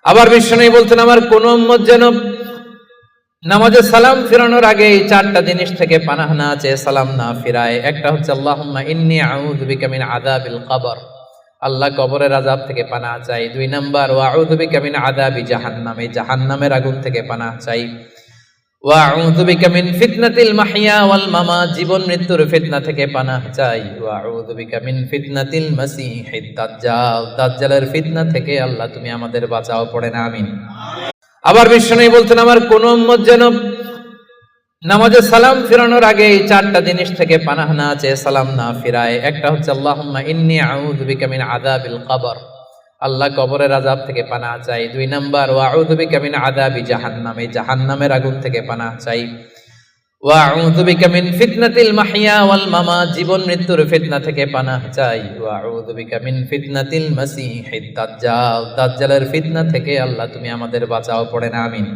আবার বিশ্বনবী বলতেন, আমার কোন উম্মত যেন নামাজে সালাম ফিরানোর আগে এই চারটা জিনিস থেকে পানাহ না চেয়ে সালাম না ফিরায়। একটা হচ্ছে আল্লাহুম্মা ইন্নী আউযু বিকা মিন আযাবিল কবর, আল্লাহ কবরের আযাব থেকে পানাহ চাই। 2 নাম্বার ওয়া আউযু বিকা মিন আযাবি জাহান্নাম, এই জাহান্নামের আগুন থেকে পানাহ চাই। ওয়া আউযু বিকা মিন ফিতনাতিল মাহইয়া ওয়াল মামাত, জীবন মৃত্যুর ফিতনা থেকে পানাহ চাই। ওয়া আউযু বিকা মিন ফিতনাতিল মাসীহিদ দাজ্জাল, দাজ্জালের ফিতনা থেকে আল্লাহ তুমি আমাদের বাঁচাও, পড়েন আমিন। আবার বিশ্বনবী বলতেন, আমার কোন উম্মত যেন নামাজে সালাম ফিরানোর আগে এই চারটা জিনিস থেকে পানাহ না চেয়ে সালাম না ফিরায়। একটা হচ্ছে আল্লাহুম্মা ইন্নী আউযু বিকা মিন আযাবিল কবর, আল্লাহ কবরের আযাব থেকে পানাহ চাই। 2 নাম্বার ওয়া আউযু বিকা মিন আযাবি জাহান্নাম, এই জাহান্নামের আগুন থেকে পানাহ চাই। ওয়া আউযু বিকা মিন ফিতনাতিল মাহইয়া ওয়াল মামাত, জীবন মৃত্যুর ফিতনা থেকে পানাহ চাই। ওয়া আউযু বিকা মিন ফিতনাতিল মাসীহিদ দাজ্জাল, দাজ্জালের ফিতনা থেকে আল্লাহ তুমি আমাদের বাঁচাও, পড়েন আমিন।